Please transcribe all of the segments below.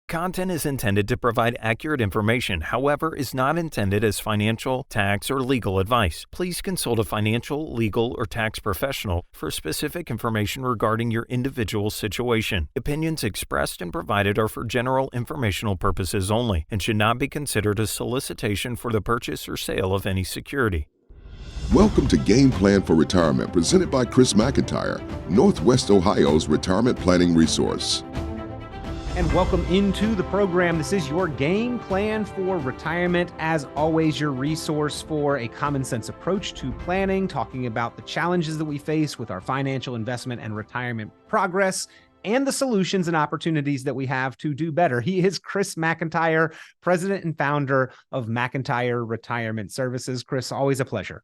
Content is intended to provide accurate information, however, is not intended as financial, tax, or legal advice. Please consult a financial, legal, or tax professional for specific information regarding your individual situation. Opinions expressed and provided are for general informational purposes only and should not be considered a solicitation for the purchase or sale of any security. Welcome to Game Plan for Retirement, presented by Chris McIntire, Northwest Ohio's retirement planning resource. And welcome into the program. This is your Game Plan for Retirement. As always, your resource for a common sense approach to planning, talking about the challenges that we face with our financial investment and retirement progress, and the solutions and opportunities that we have to do better. He is Chris McIntire, president and founder of McIntire Retirement Services. Chris, always a pleasure.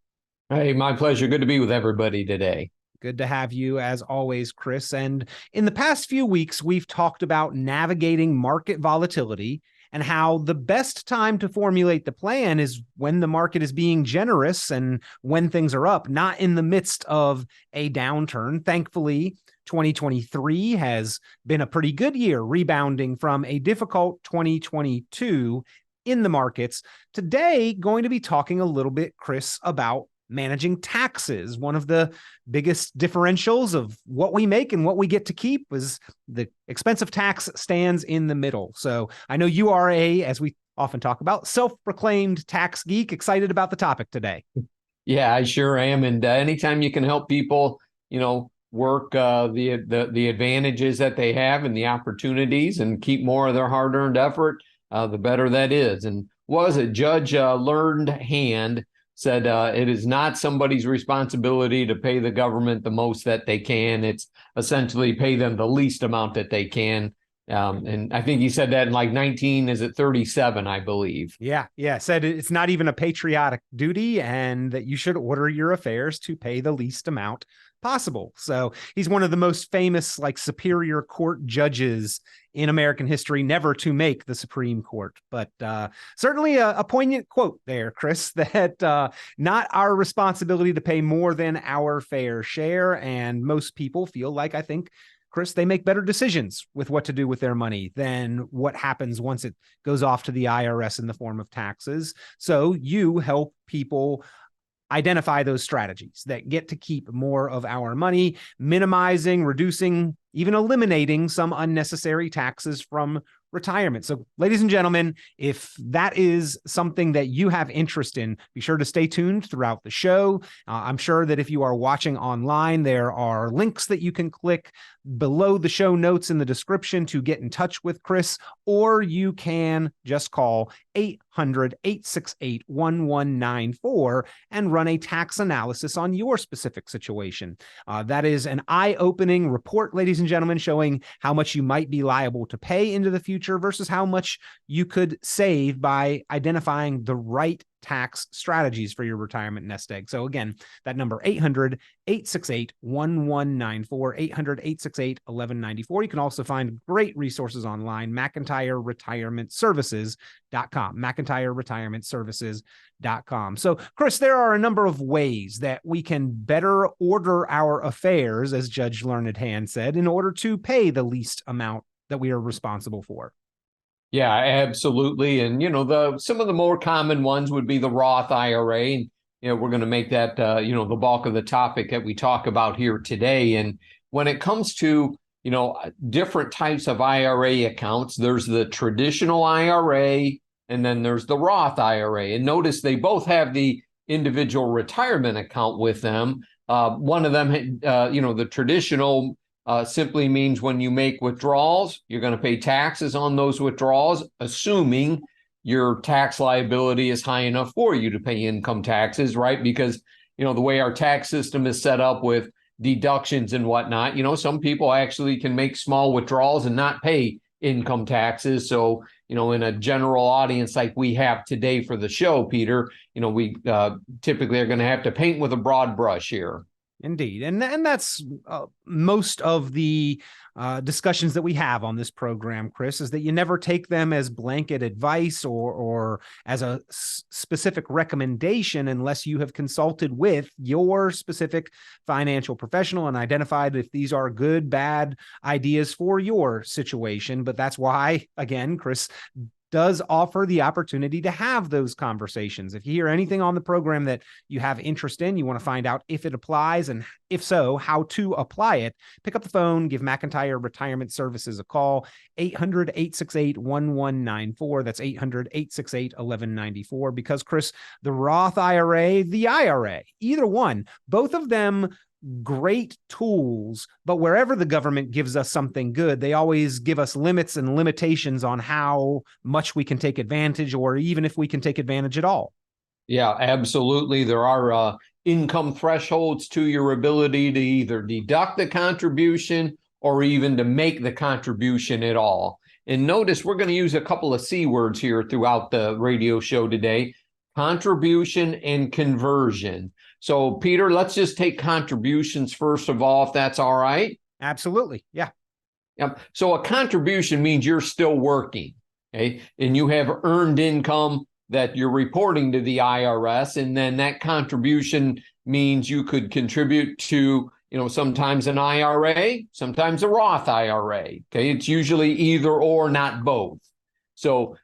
Hey, my pleasure. Good to be with everybody today. Good to have you as always, Chris. And in the past few weeks, we've talked about navigating market volatility and how the best time to formulate the plan is when the market is being generous and when things are up, not in the midst of a downturn. Thankfully, 2023 has been a pretty good year, rebounding from a difficult 2022 in the markets. Today, going to be talking a little bit, Chris, about managing taxes. One of the biggest differentials of what we make and what we get to keep is the expense of tax stands in the middle. So I know you are as we often talk about, self-proclaimed tax geek. Excited about the topic today. Yeah, I sure am. And anytime you can help people, work the advantages that they have and the opportunities and keep more of their hard-earned effort, the better that is. And was it Judge Learned Hand said it is not somebody's responsibility to pay the government the most that they can. It's essentially pay them the least amount that they can. And I think he said that in like 37, I believe. Yeah. Said it's not even a patriotic duty and that you should order your affairs to pay the least amount possible. So he's one of the most famous Superior Court judges in American history, never to make the Supreme Court. But certainly a poignant quote there, Chris, that not our responsibility to pay more than our fair share. And most people feel like, I think, Chris, they make better decisions with what to do with their money than what happens once it goes off to the IRS in the form of taxes. So you help people identify those strategies that get to keep more of our money, minimizing, reducing, even eliminating some unnecessary taxes from retirement. So, ladies and gentlemen, if that is something that you have interest in, be sure to stay tuned throughout the show. I'm sure that if you are watching online, there are links that you can click below the show notes in the description to get in touch with Chris, or you can just call 800-868-1194 and run a tax analysis on your specific situation. That is an eye-opening report, ladies and gentlemen, showing how much you might be liable to pay into the future versus how much you could save by identifying the right tax strategies for your retirement nest egg. So again, that number 800-868-1194, 800-868-1194. You can also find great resources online, McIntireRetirementServices.com, McIntireRetirementServices.com. So Chris, there are a number of ways that we can better order our affairs, as Judge Learned Hand said, in order to pay the least amount that we are responsible for. Yeah, absolutely. And, some of the more common ones would be the Roth IRA. And, we're going to make that, the bulk of the topic that we talk about here today. And when it comes to, different types of IRA accounts, there's the traditional IRA and then there's the Roth IRA. And notice they both have the individual retirement account with them. One of them, the traditional simply means when you make withdrawals, you're going to pay taxes on those withdrawals, assuming your tax liability is high enough for you to pay income taxes, right? Because, the way our tax system is set up with deductions and whatnot, some people actually can make small withdrawals and not pay income taxes. So, in a general audience like we have today for the show, Peter, we typically are going to have to paint with a broad brush here. Indeed. And that's most of the discussions that we have on this program, Chris, is that you never take them as blanket advice or as a specific recommendation unless you have consulted with your specific financial professional and identified if these are good, bad ideas for your situation. But that's why, again, Chris does offer the opportunity to have those conversations. If you hear anything on the program that you have interest in, you want to find out if it applies, and if so, how to apply it, pick up the phone, give McIntire Retirement Services a call, 800-868-1194. That's 800-868-1194. Because, Chris, the Roth IRA, the IRA, either one, both of them great tools, but wherever the government gives us something good, they always give us limits and limitations on how much we can take advantage, or even if we can take advantage at all. Yeah, absolutely. There are income thresholds to your ability to either deduct the contribution or even to make the contribution at all. And notice we're going to use a couple of C words here throughout the radio show today: contribution and conversion. So, Peter, let's just take contributions first of all, if that's all right. Absolutely. Yeah. Yep. So a contribution means you're still working, okay? And you have earned income that you're reporting to the IRS. And then that contribution means you could contribute to, sometimes an IRA, sometimes a Roth IRA. Okay. It's usually either or, not both. So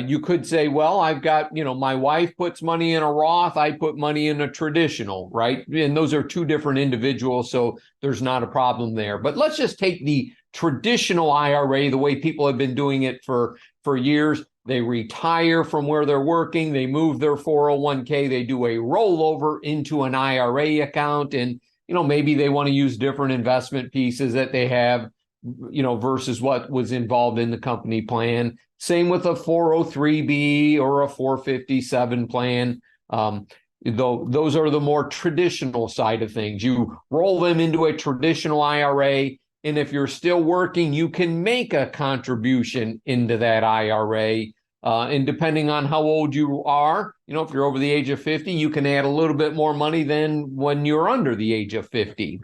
you could say, well, I've got, my wife puts money in a Roth, I put money in a traditional, right? And those are two different individuals, so there's not a problem there. But let's just take the traditional IRA, the way people have been doing it for years. They retire from where they're working, they move their 401k, they do a rollover into an IRA account, and, maybe they want to use different investment pieces that they have, versus what was involved in the company plan. Same with a 403B or a 457 plan. Though those are the more traditional side of things. You roll them into a traditional IRA, and if you're still working, you can make a contribution into that IRA. And depending on how old you are, if you're over the age of 50, you can add a little bit more money than when you're under the age of 50.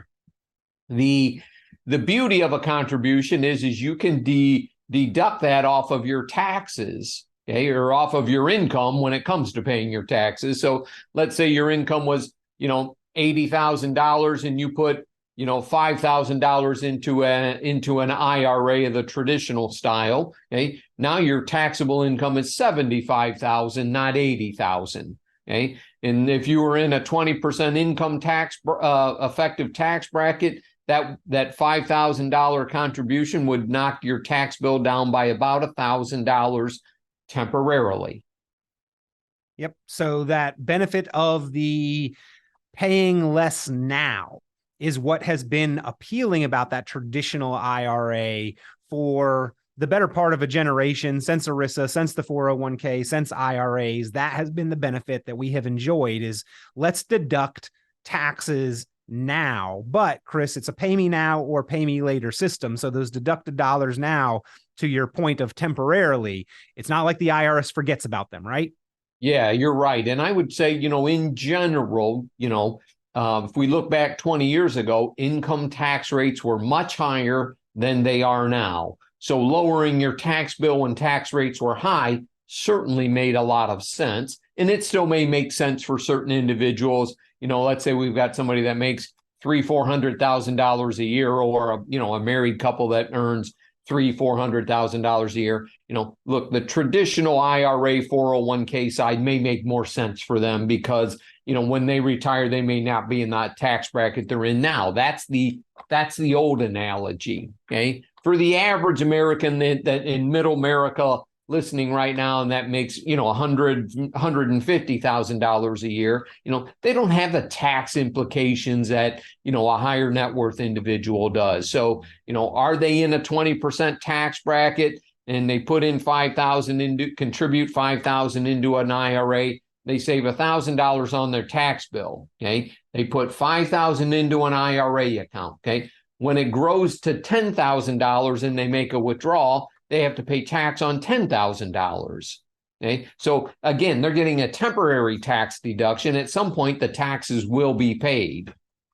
The beauty of a contribution is you can deduct that off of your taxes, okay, or off of your income when it comes to paying your taxes. So let's say your income was, $80,000 and you put, $5,000 into an IRA of the traditional style. Okay, now your taxable income is $75,000, not $80,000. Okay, and if you were in a 20% income tax effective tax bracket, that $5,000 contribution would knock your tax bill down by about $1,000 temporarily. Yep. So that benefit of the paying less now is what has been appealing about that traditional IRA for the better part of a generation, since ERISA, since the 401k, since IRAs. That has been the benefit that we have enjoyed, is let's deduct taxes now. But Chris, it's a pay me now or pay me later system. So those deducted dollars now, to your point of temporarily, it's not like the IRS forgets about them, right? Yeah, you're right. And I would say, in general, if we look back 20 years ago, income tax rates were much higher than they are now. So lowering your tax bill when tax rates were high certainly made a lot of sense. And it still may make sense for certain individuals. Let's say we've got somebody that makes $300,000-$400,000 a year, or a married couple that earns $300,000-$400,000 a year. Look, the traditional IRA 401k side may make more sense for them because when they retire, they may not be in that tax bracket they're in now. That's the old analogy. Okay, for the average American that in middle America listening right now, and that makes $150,000 a year, they don't have the tax implications that a higher net worth individual does. So are they in a 20% tax bracket and they put in contribute $5,000 into an IRA? They save $1,000 on their tax bill. Okay, they put $5,000 into an IRA account. Okay, when it grows to $10,000 and they make a withdrawal, they have to pay tax on $10,000. Okay, so again, they're getting a temporary tax deduction. At some point, the taxes will be paid.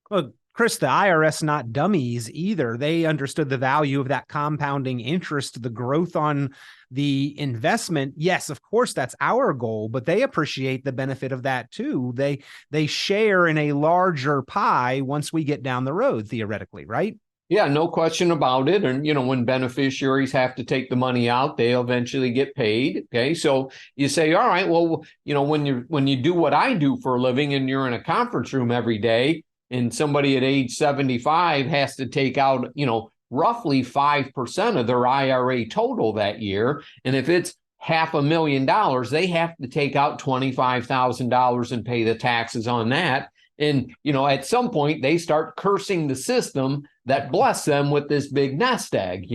Well, Chris, the IRS not dummies either. They understood the value of that compounding interest, the growth on the investment. Yes, of course, that's our goal, but they appreciate the benefit of that too. They share in a larger pie once we get down the road, theoretically, right? Yeah, no question about it. And, when beneficiaries have to take the money out, they'll eventually get paid. Okay. So you say, all right, well, when you do what I do for a living and you're in a conference room every day and somebody at age 75 has to take out, roughly 5% of their IRA total that year. And if it's $500,000, they have to take out $25,000 and pay the taxes on that. And, at some point they start cursing the system that blessed them with this big nest egg,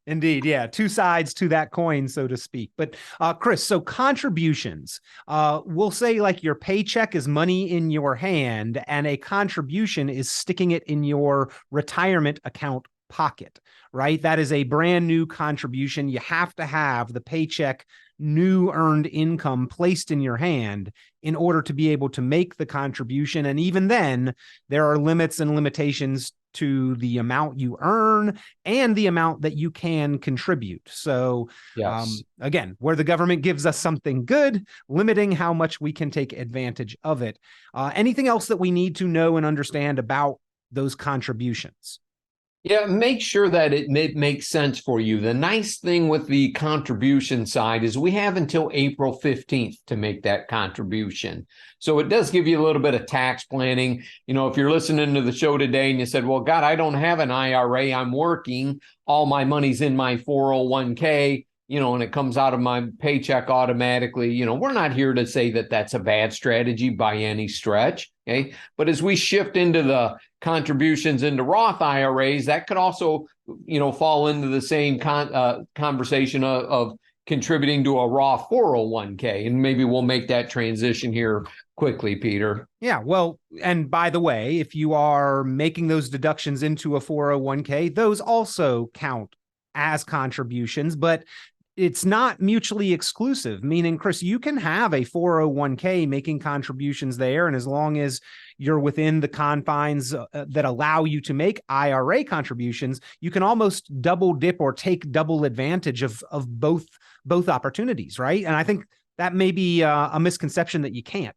Indeed. Yeah. Two sides to that coin, so to speak. But Chris, so contributions, we'll say like your paycheck is money in your hand and a contribution is sticking it in your retirement account pocket, right? That is a brand new contribution. You have to have the paycheck, new earned income placed in your hand in order to be able to make the contribution. And even then, there are limits and limitations to the amount you earn and the amount that you can contribute. So yes. Again, where the government gives us something good, limiting how much we can take advantage of it. Anything else that we need to know and understand about those contributions? Yeah, make sure that it makes sense for you. The nice thing with the contribution side is we have until April 15th to make that contribution. So it does give you a little bit of tax planning. If you're listening to the show today and you said, well, God, I don't have an IRA, I'm working, all my money's in my 401k, and it comes out of my paycheck automatically. We're not here to say that that's a bad strategy by any stretch. Okay. But as we shift into the contributions into Roth IRAs, that could also, fall into the same conversation of contributing to a Roth 401k. And maybe we'll make that transition here quickly, Peter. Yeah. Well, and by the way, if you are making those deductions into a 401k, those also count as contributions, but it's not mutually exclusive, meaning, Chris, you can have a 401k making contributions there. And as long as you're within the confines that allow you to make IRA contributions, you can almost double dip or take double advantage of both opportunities, right? And I think that may be a misconception that you can't.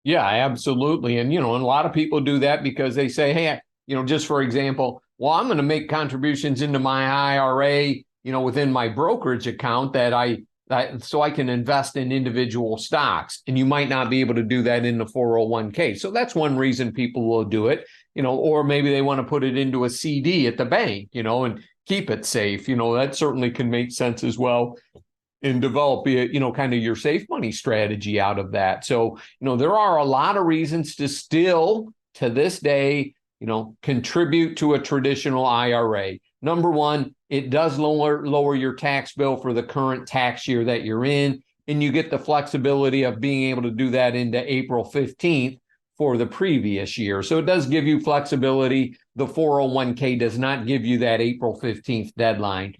Yeah, absolutely. And, and a lot of people do that because they say, hey, just for example, well, I'm going to make contributions into my IRA, within my brokerage account so I can invest in individual stocks. And you might not be able to do that in the 401k. So that's one reason people will do it, or maybe they want to put it into a CD at the bank, and keep it safe. That certainly can make sense as well and develop, kind of your safe money strategy out of that. So, there are a lot of reasons to still, to this day, contribute to a traditional IRA. Number one, it does lower your tax bill for the current tax year that you're in, and you get the flexibility of being able to do that into April 15th for the previous year. So it does give you flexibility. The 401k does not give you that April 15th deadline.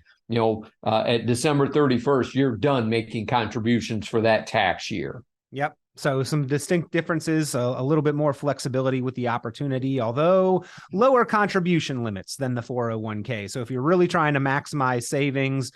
At December 31st, you're done making contributions for that tax year. Yep. So some distinct differences, a little bit more flexibility with the opportunity, although lower contribution limits than the 401k. So if you're really trying to maximize savings,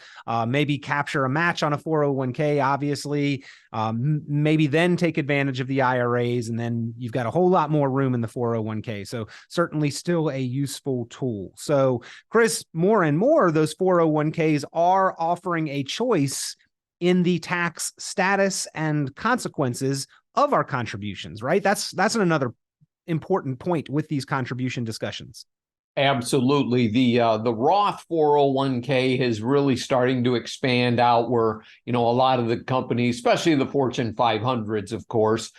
maybe capture a match on a 401k, obviously, maybe then take advantage of the IRAs, and then you've got a whole lot more room in the 401k. So certainly still a useful tool. So Chris, more and more, those 401ks are offering a choice in the tax status and consequences of our contributions, right? That's another important point with these contribution discussions. Absolutely. The Roth 401k is really starting to expand out where, a lot of the companies, especially the Fortune 500s, of course,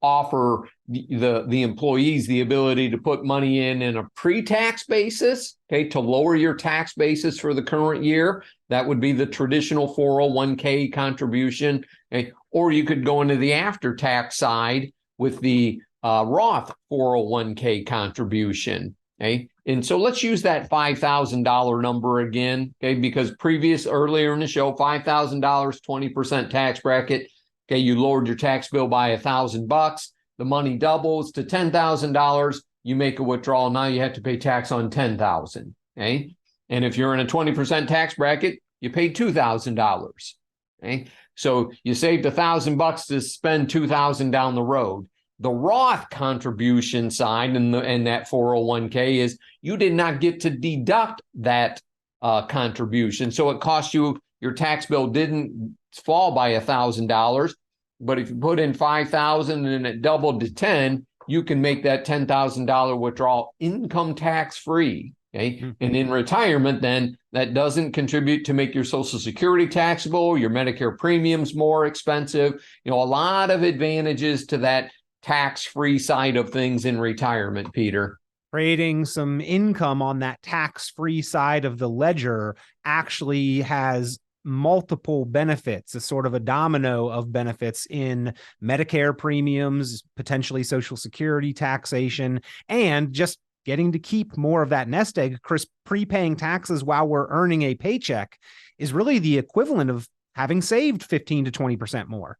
offer the employees the ability to put money in a pre-tax basis, okay, to lower your tax basis for the current year. That would be the traditional 401k contribution, okay? Or you could go into the after-tax side with the Roth 401k contribution. Okay. And so let's use that $5,000 number again, okay, because earlier in the show, $5,000, 20% tax bracket. Okay, you lowered your tax bill by $1,000. The money doubles to $10,000. you make a withdrawal, now you have to pay tax on $10,000. Okay. And if you're in a 20% tax bracket, you pay $2,000. Okay. So you saved $1,000 to spend $2,000 down the road. The Roth contribution side and that 401k is you did not get to deduct that contribution. So it cost you, your tax bill didn't fall by $1,000. But if you put in $5,000 and it doubled to 10, you can make that $10,000 withdrawal income tax free. Okay. Mm-hmm. And in retirement, then that doesn't contribute to make your Social Security taxable, your Medicare premiums more expensive. A lot of advantages to that tax-free side of things in retirement, Peter. Creating some income on that tax-free side of the ledger actually has multiple benefits, a sort of a domino of benefits in Medicare premiums, potentially Social Security taxation, and just getting to keep more of that nest egg. Chris, prepaying taxes while we're earning a paycheck is really the equivalent of having saved 15 to 20% more.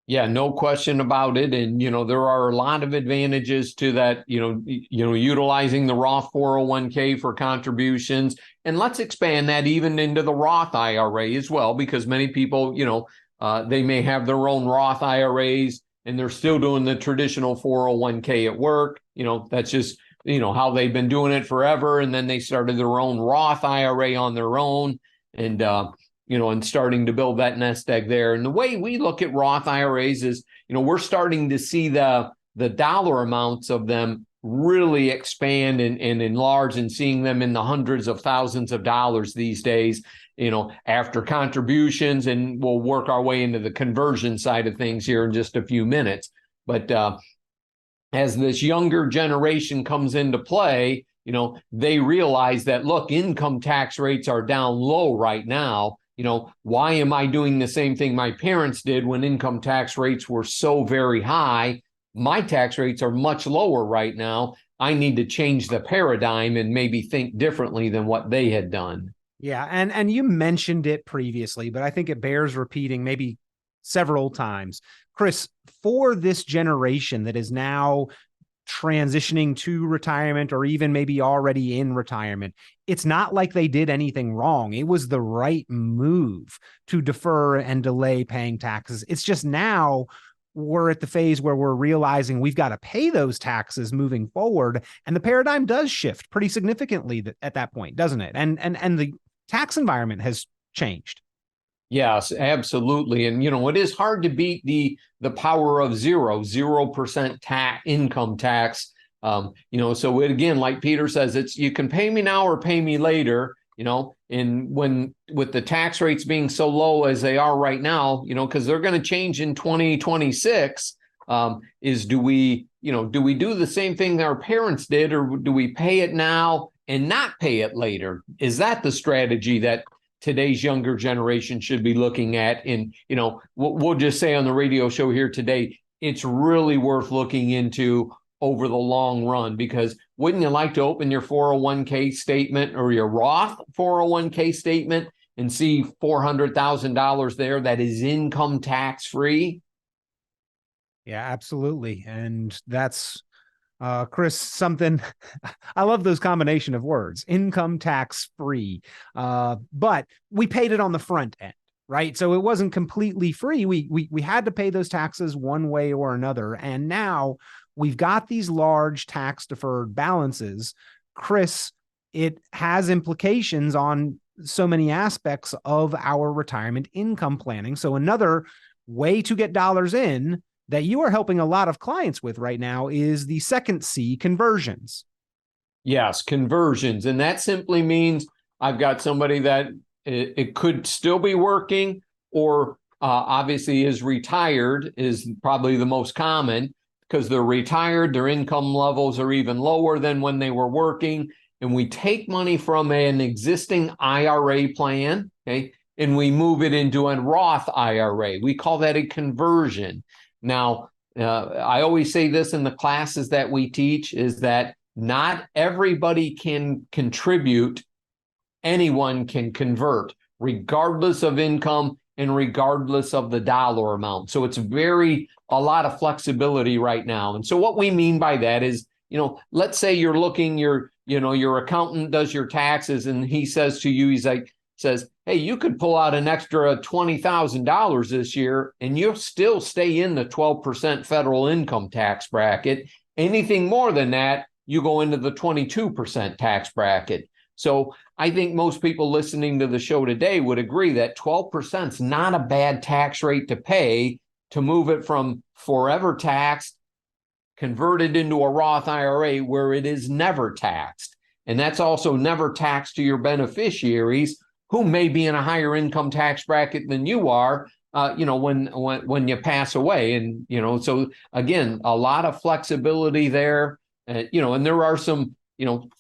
Yeah, no question about it. And, there are a lot of advantages to that, utilizing the Roth 401k for contributions. And let's expand that even into the Roth IRA as well, because many people, they may have their own Roth IRAs and they're still doing the traditional 401k at work. That's just, how they've been doing it forever. And then they started their own Roth IRA on their own. And, and starting to build that nest egg there. And the way we look at Roth IRAs is, we're starting to see the dollar amounts of them really expand and enlarge, and seeing them in the hundreds of thousands of dollars these days, after contributions. And we'll work our way into the conversion side of things here in just a few minutes. But as this younger generation comes into play, they realize that, look, income tax rates are down low right now. Why am I doing the same thing my parents did when income tax rates were so very high? My tax rates are much lower right now. I need to change the paradigm and maybe think differently than what they had done. Yeah. And you mentioned it previously, but I think it bears repeating maybe several times. Chris, for this generation that is now transitioning to retirement, or even maybe already in retirement, it's not like they did anything wrong. It was the right move to defer and delay paying taxes. It's just now we're at the phase where we're realizing we've got to pay those taxes moving forward. And the paradigm does shift pretty significantly at that point, doesn't it? And the tax environment has changed. Yes, absolutely. And, it is hard to beat the power of 0% income tax. So again, like Peter says, you can pay me now or pay me later, and when with the tax rates being so low as they are right now, because they're going to change in 2026, do we do the same thing that our parents did, or do we pay it now and not pay it later? Is that the strategy that today's younger generation should be looking at? And, we'll just say on the radio show here today, it's really worth looking into over the long run, because wouldn't you like to open your 401k statement or your Roth 401k statement and see $400,000 there that is income tax free? Yeah, absolutely. And that's Chris, something I love those combination of words, income tax free. But we paid it on the front end, right? So it wasn't completely free. We had to pay those taxes one way or another. And now we've got these large tax deferred balances. Chris, it has implications on so many aspects of our retirement income planning. So another way to get dollars in that you are helping a lot of clients with right now is the second C, conversions. Yes, conversions. And that simply means I've got somebody that it could still be working, or obviously is retired, is probably the most common, because they're retired, their income levels are even lower than when they were working. And we take money from an existing IRA plan, okay, and we move it into a Roth IRA. We call that a conversion. Now, I always say this in the classes that we teach, is that not everybody can contribute. Anyone can convert, regardless of income and regardless of the dollar amount. So it's a lot of flexibility right now. And so what we mean by that is let's say you're looking, your accountant does your taxes and he says to you, says, hey, you could pull out an extra $20,000 this year and you'll still stay in the 12% federal income tax bracket. Anything more than that, you go into the 22% tax bracket. So I think most people listening to the show today would agree that 12% is not a bad tax rate to pay to move it from forever taxed, converted into a Roth IRA where it is never taxed. And that's also never taxed to your beneficiaries who may be in a higher income tax bracket than you are, when you pass away. And, so again, a lot of flexibility there, and there are some,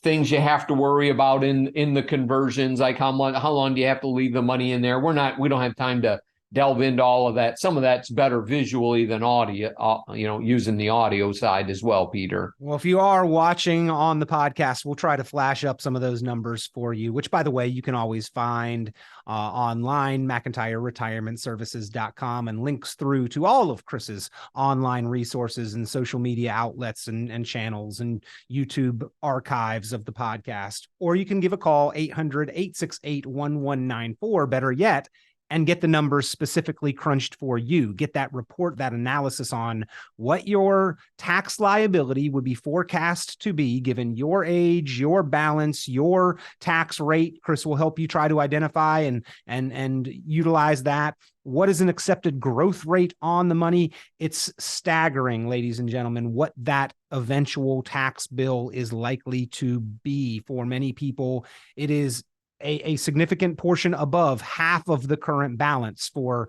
things you have to worry about in the conversions, like how long do you have to leave the money in there? We don't have time to delve into all of that. Some of that's better visually than audio, using the audio side as well, Peter. Well, if you are watching on the podcast, we'll try to flash up some of those numbers for you, which, by the way, you can always find online, McIntireRetirementServices.com, and links through to all of Chris's online resources and social media outlets and channels and YouTube archives of the podcast. Or you can give a call, 800-868-1194, better yet, and get the numbers specifically crunched for you. Get that report, that analysis on what your tax liability would be forecast to be given your age, your balance, your tax rate. Chris will help you try to identify and utilize that. What is an accepted growth rate on the money? It's staggering, ladies and gentlemen, what that eventual tax bill is likely to be for many people. It is a significant portion above half of the current balance for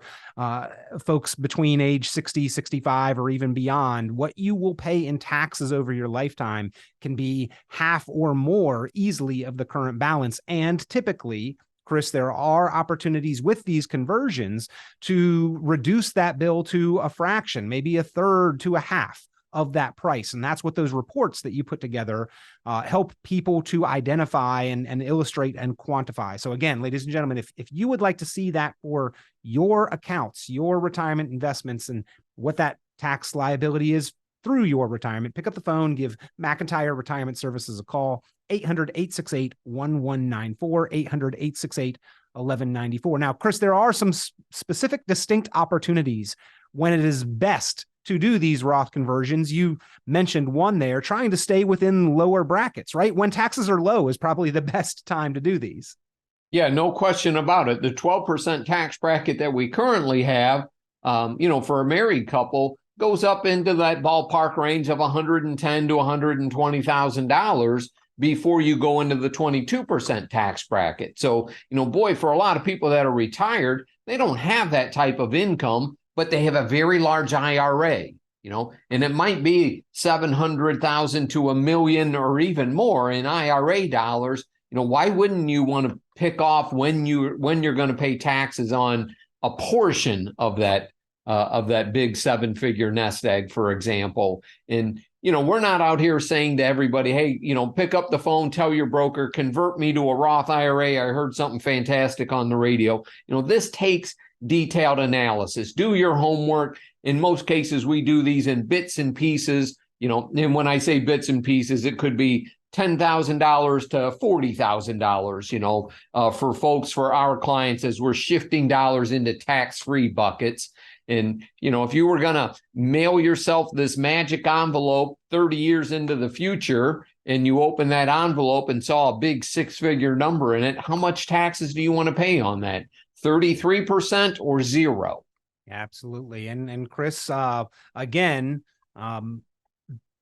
folks between age 60, 65, or even beyond. What you will pay in taxes over your lifetime can be half or more easily of the current balance. And typically, Chris, there are opportunities with these conversions to reduce that bill to a fraction, maybe a third to a half of that price. And that's what those reports that you put together help people to identify and illustrate and quantify. So again, ladies and gentlemen, if you would like to see that for your accounts, your retirement investments, and what that tax liability is through your retirement, pick up the phone, give McIntyre Retirement Services a call, 800-868-1194, 800-868-1194. Now, Chris, there are some specific distinct opportunities when it is best to do these Roth conversions. You mentioned one there, trying to stay within lower brackets, right? When taxes are low is probably the best time to do these. Yeah, no question about it. The 12% tax bracket that we currently have, for a married couple goes up into that ballpark range of $110,000 to $120,000 before you go into the 22% tax bracket. So, boy, for a lot of people that are retired, they don't have that type of income, but they have a very large IRA, and it might be $700,000 to $1 million or even more in IRA dollars. Why wouldn't you want to pick off when you're going to pay taxes on a portion of that big 7-figure nest egg, for example? And we're not out here saying to everybody, hey, pick up the phone, tell your broker, convert me to a Roth IRA. I heard something fantastic on the radio. This takes detailed analysis. Do your homework. In most cases, we do these in bits and pieces. And when I say bits and pieces, it could be $10,000 to $40,000, for our clients as we're shifting dollars into tax-free buckets. And, if you were going to mail yourself this magic envelope 30 years into the future, and you open that envelope and saw a big 6-figure number in it, how much taxes do you want to pay on that? 33% or zero? Absolutely. And Chris, again,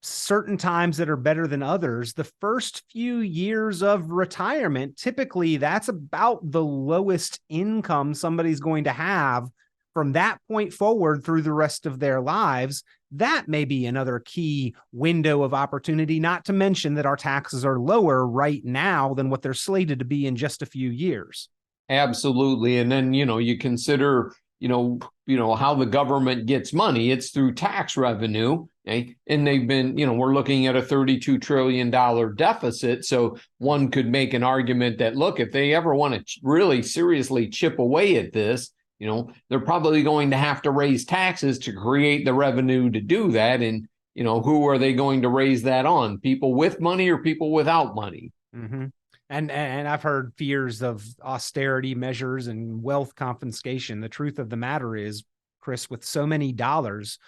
certain times that are better than others. The first few years of retirement, typically that's about the lowest income somebody's going to have. From that point forward through the rest of their lives, that may be another key window of opportunity, not to mention that our taxes are lower right now than what they're slated to be in just a few years. Absolutely. And then, you consider, how the government gets money. It's through tax revenue. Okay? And they've been, we're looking at a $32 trillion deficit. So one could make an argument that, look, if they ever want to really seriously chip away at this, they're probably going to have to raise taxes to create the revenue to do that. And, who are they going to raise that on? People with money or people without money? Mm-hmm. And I've heard fears of austerity measures and wealth confiscation. The truth of the matter is, Chris, with so many dollars,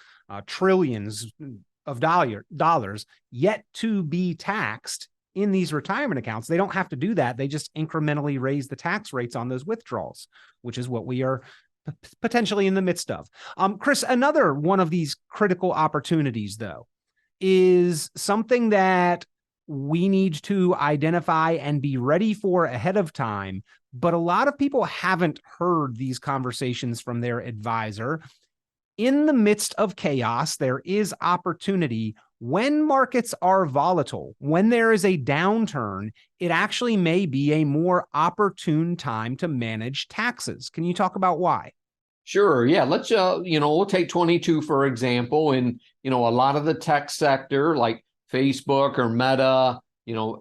trillions of dollars yet to be taxed in these retirement accounts, they don't have to do that. They just incrementally raise the tax rates on those withdrawals, which is what we are potentially in the midst of. Chris, another one of these critical opportunities, though, is something that we need to identify and be ready for ahead of time. But a lot of people haven't heard these conversations from their advisor. In the midst of chaos, there is opportunity. When markets are volatile, when there is a downturn, it actually may be a more opportune time to manage taxes. Can you talk about why? Sure. Yeah. Let's, we'll take 22, for example, and, a lot of the tech sector, like Facebook or Meta,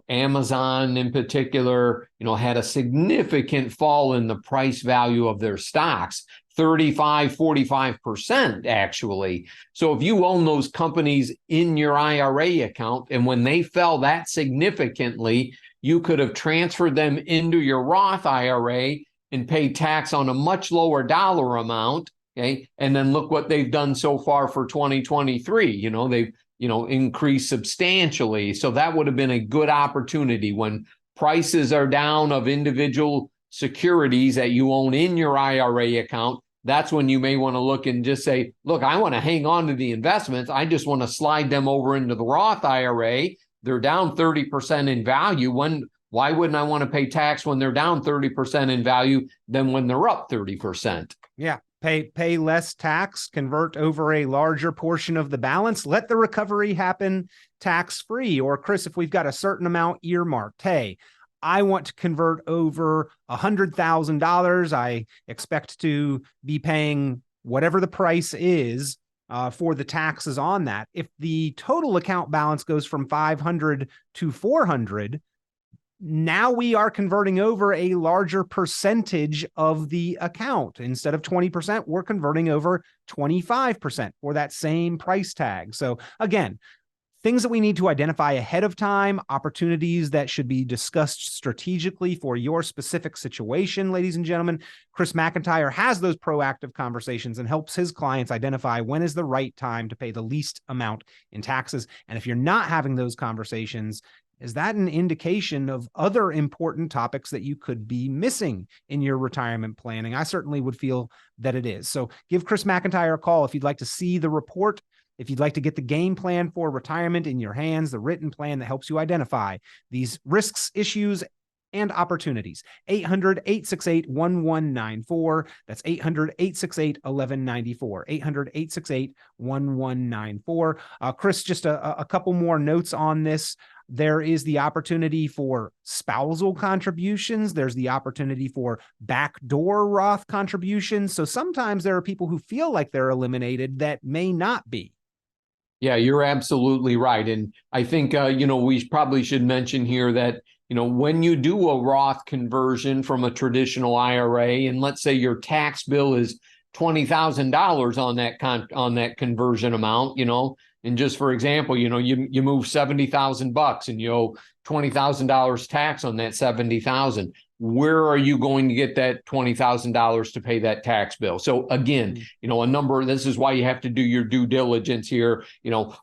Amazon in particular, had a significant fall in the price value of their stocks, 45% actually. So if you own those companies in your IRA account, and when they fell that significantly, you could have transferred them into your Roth IRA and paid tax on a much lower dollar amount. Okay. And then look what they've done so far for 2023. They've, increased substantially. So that would have been a good opportunity when prices are down of individual securities that you own in your IRA account. That's when you may want to look and just say, look, I want to hang on to the investments. I just want to slide them over into the Roth IRA. They're down 30% in value. Why wouldn't I want to pay tax when they're down 30% in value than when they're up 30%? Yeah. Pay less tax, convert over a larger portion of the balance, let the recovery happen tax-free. Or Chris, if we've got a certain amount earmarked, hey, I want to convert over $100,000. I expect to be paying whatever the price is for the taxes on that. If the total account balance goes from 500 to 400, now we are converting over a larger percentage of the account. Instead of 20%, we're converting over 25% for that same price tag. So again, things that we need to identify ahead of time, opportunities that should be discussed strategically for your specific situation, ladies and gentlemen. Chris McIntire has those proactive conversations and helps his clients identify when is the right time to pay the least amount in taxes. And if you're not having those conversations, is that an indication of other important topics that you could be missing in your retirement planning? I certainly would feel that it is. So give Chris McIntire a call if you'd like to see the report, if you'd like to get the game plan for retirement in your hands, the written plan that helps you identify these risks, issues, and opportunities. 800-868-1194. That's 800-868-1194. 800-868-1194. Chris, just a couple more notes on this. There is the opportunity for spousal contributions. There's the opportunity for backdoor Roth contributions. So sometimes there are people who feel like they're eliminated that may not be. Yeah, you're absolutely right. And I think, we probably should mention here that, when you do a Roth conversion from a traditional IRA, and let's say your tax bill is $20,000 on that conversion amount, and just for example, you move $70,000 and you owe $20,000 tax on that $70,000. Where are you going to get that $20,000 to pay that tax bill? So again, this is why you have to do your due diligence here.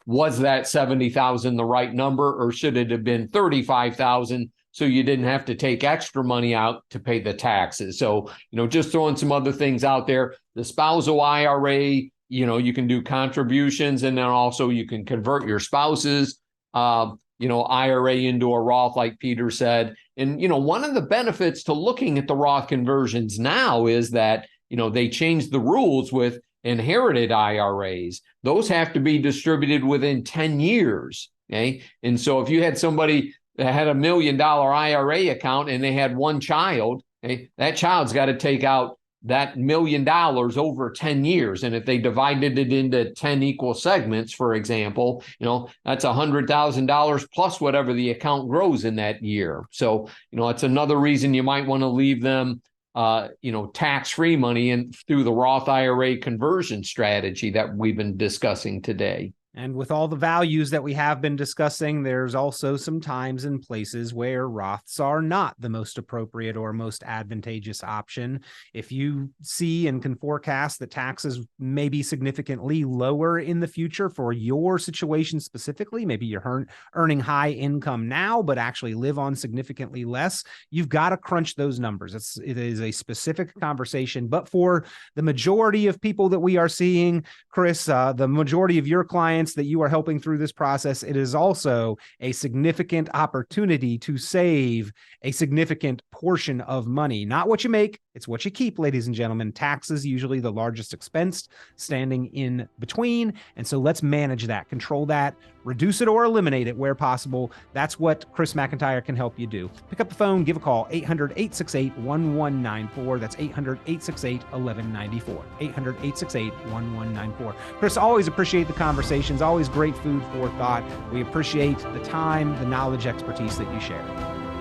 Was that 70,000 the right number, or should it have been 35,000? So you didn't have to take extra money out to pay the taxes. So, just throwing some other things out there. The spousal IRA, you can do contributions, and then also you can convert your spouse's, IRA into a Roth, like Peter said. And, one of the benefits to looking at the Roth conversions now is that, they changed the rules with inherited IRAs. Those have to be distributed within 10 years. Okay. And so if you had somebody that had $1 million IRA account and they had one child, okay, that child's got to take out that $1 million over 10 years. And if they divided it into 10 equal segments, for example, that's $100,000 plus whatever the account grows in that year. So, it's another reason you might want to leave them, tax-free money through the Roth IRA conversion strategy that we've been discussing today. And with all the values that we have been discussing, there's also some times and places where Roths are not the most appropriate or most advantageous option. If you see and can forecast that taxes may be significantly lower in the future for your situation specifically, maybe you're earning high income now, but actually live on significantly less, you've got to crunch those numbers. It is a specific conversation, but for the majority of people that we are seeing, Chris, the majority of your clients that you are helping through this process, it is also a significant opportunity to save a significant portion of money. Not what you make, it's what you keep, ladies and gentlemen. Taxes usually the largest expense standing in between. And so let's manage that, control that, reduce it or eliminate it where possible. That's what Chris McIntire can help you do. Pick up the phone, give a call, 800-868-1194. That's 800-868-1194. 800-868-1194. Chris, always appreciate the conversations, always great food for thought. We appreciate the time, the knowledge, expertise that you share.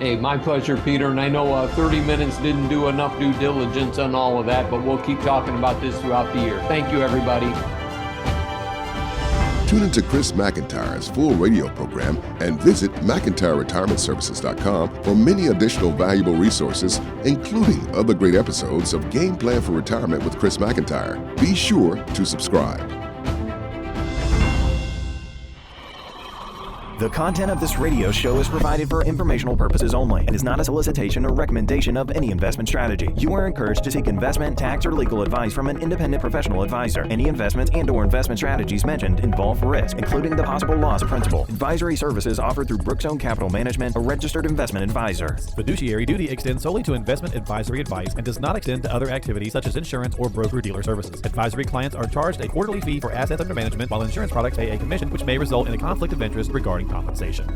Hey, my pleasure, Peter. And I know 30 minutes didn't do enough due diligence on all of that, but we'll keep talking about this throughout the year. Thank you, everybody. Tune into Chris McIntire's full radio program and visit McIntireRetirementServices.com for many additional valuable resources, including other great episodes of Game Plan for Retirement with Chris McIntire. Be sure to subscribe. The content of this radio show is provided for informational purposes only and is not a solicitation or recommendation of any investment strategy. You are encouraged to seek investment, tax, or legal advice from an independent professional advisor. Any investments and/or investment strategies mentioned involve risk, including the possible loss of principal. Advisory services offered through Brookstone Capital Management, a registered investment advisor. Fiduciary duty extends solely to investment advisory advice and does not extend to other activities such as insurance or broker-dealer services. Advisory clients are charged a quarterly fee for assets under management, while insurance products pay a commission, which may result in a conflict of interest regarding compensation.